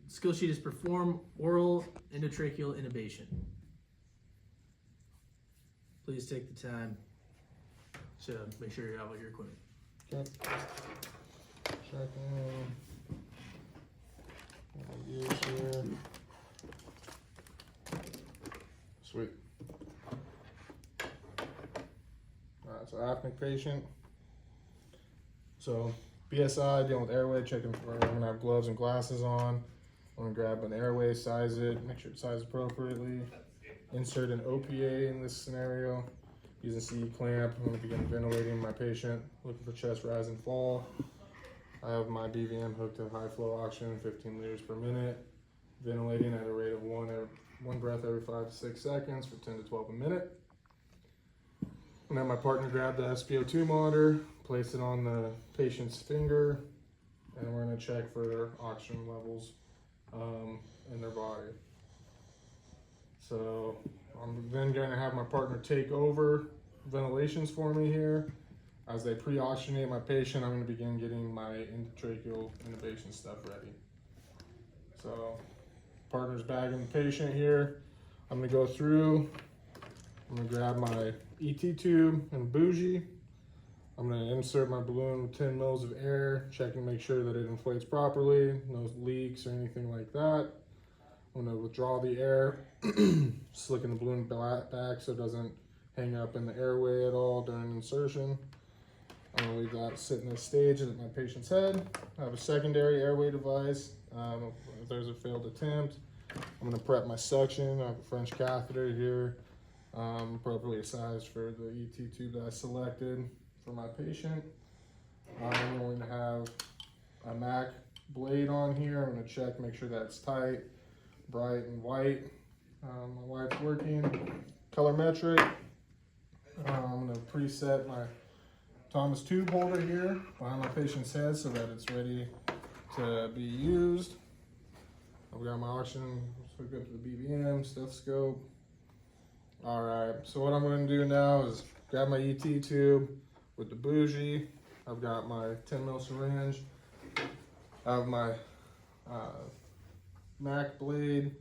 skill sheet is perform oral endotracheal intubation. Please take the time to make sure you have all your equipment. Okay. Checking. Use here. Sweet. Alright, so apneic patient. So BSI, dealing with airway, checking for, I'm gonna have gloves and glasses on. I'm gonna grab an airway, size it, make sure it's sized appropriately. Insert an OPA in this scenario. Using CE clamp, I'm gonna begin ventilating my patient, looking for chest rise and fall. I have my BVM hooked to high flow oxygen, 15 liters per minute. Ventilating at a rate of one breath every 5 to 6 seconds for 10 to 12 a minute. And then my partner grabbed the SpO2 monitor, place it on the patient's finger, and we're gonna check for their oxygen levels in their body. So I'm then gonna have my partner take over ventilations for me here. As they pre-oxygenate my patient, I'm gonna begin getting my endotracheal intubation stuff ready. So partner's bagging the patient here. I'm gonna go through, I'm gonna grab my ET tube and bougie. I'm gonna insert my balloon with 10 mils of air, check and make sure that it inflates properly, no leaks or anything like that. I'm gonna withdraw the air, slicking the balloon back so it doesn't hang up in the airway at all during insertion. I'm gonna leave that sitting at stage at my patient's head. I have a secondary airway device. If there's a failed attempt, I'm gonna prep my suction. I have a French catheter here, appropriately sized for the ET tube that I selected for my patient. I'm going to have a MAC blade on here. I'm gonna check, make sure that's tight, bright and white. My white's working. Color metric. I'm gonna preset my Thomas tube holder here behind my patient's head so that it's ready to be used. I've got my oxygen hooked up to the BVM, stethoscope. All right, so what I'm gonna do now is grab my ET tube with the bougie. I've got my 10 mil syringe. I have my MAC blade.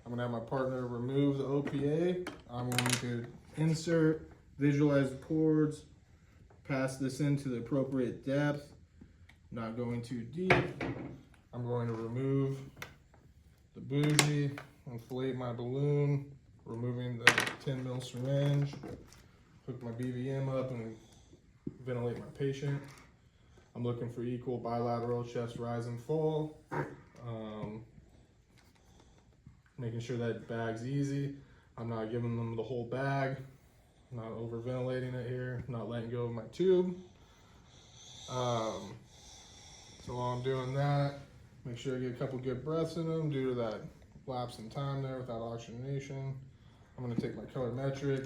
I'm gonna have my partner remove the OPA. I'm going to insert, visualize the cords, pass this into the appropriate depth, not going too deep. I'm going to remove the bougie, inflate my balloon, removing the 10 mil syringe, hook my BVM up and ventilate my patient. I'm looking for equal bilateral chest rise and fall. Making sure that bag's easy. I'm not giving them the whole bag. Not over ventilating it here, not letting go of my tube. So while I'm doing that, make sure I get a couple good breaths in them due to that lapse in time there without oxygenation. I'm gonna take my color metric,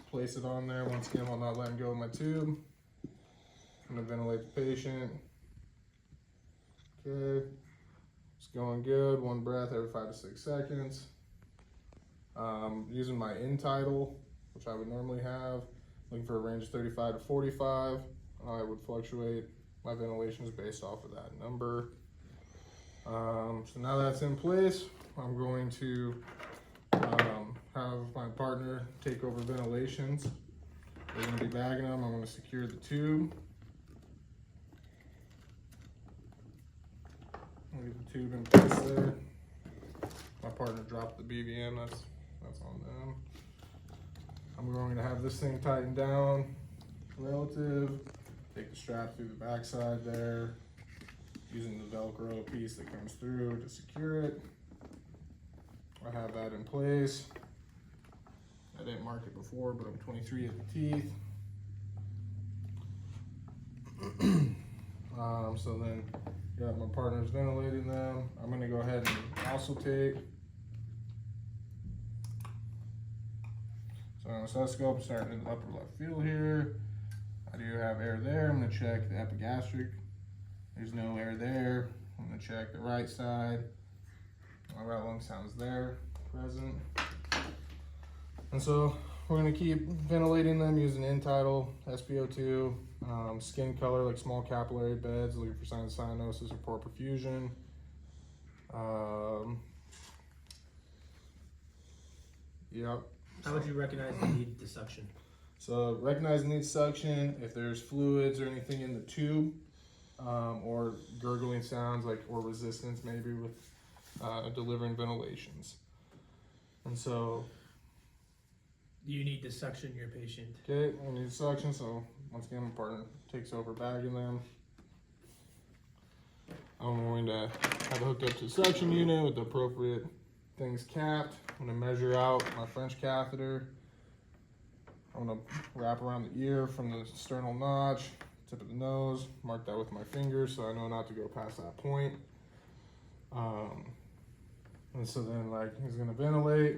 place it on there. Once again, while not letting go of my tube. I'm gonna ventilate the patient. Okay, it's going good. One breath every 5 to 6 seconds. Using my in tidal, which I would normally have, looking for a range of 35 to 45. I would fluctuate my ventilations based off of that number. So now that's in place, I'm going to have my partner take over ventilations. We're going to be bagging them. I'm going to secure the tube. Leave the tube in place there. My partner dropped the BVM, that's on them. I'm going to have this thing tightened down relative. Take the strap through the backside there, using the Velcro piece that comes through to secure it. I have that in place. I didn't mark it before, but I'm 23 at the teeth. So then, got my partners ventilating them. I'm gonna go ahead and also take. So on the stethoscope, starting in the upper left field here. I do have air there. I'm gonna check the epigastric. There's no air there. I'm gonna check the right side. My right lung sounds there, present. And so we're gonna keep ventilating them using in-tidal, SpO2, skin color like small capillary beds, looking for signs of cyanosis or poor perfusion. Yep. How would you recognize the need to suction? So recognize need suction if there's fluids or anything in the tube, or gurgling sounds or resistance maybe with delivering ventilations. And so, You need to suction your patient. okay, I need suction. So once again, my partner takes over bagging them. I'm going to have it hooked up to the suction unit with the appropriate things capped. I'm going to measure out my French catheter. I'm going to wrap around the ear from the sternal notch, tip of the nose, mark that with my finger so I know not to go past that point. And so then he's going to ventilate.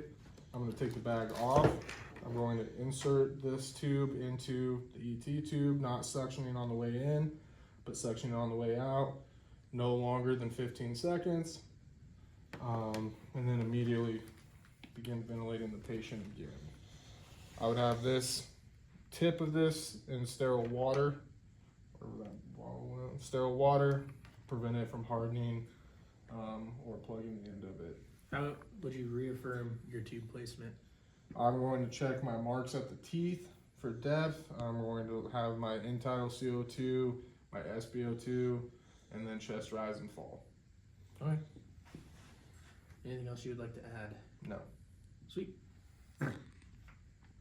I'm going to take the bag off. I'm going to insert this tube into the ET tube, not suctioning on the way in, but suctioning on the way out. No longer than 15 seconds, and then immediately begin ventilating the patient again. I would have this tip of this in sterile water, sterile water, prevent it from hardening or plugging the end of it. How would you reaffirm your tube placement? I'm going to check my marks at the teeth for depth. I'm going to have my end-tidal CO2, my SpO2, and then chest rise and fall. Okay. Anything else you would like to add? No. Sweet.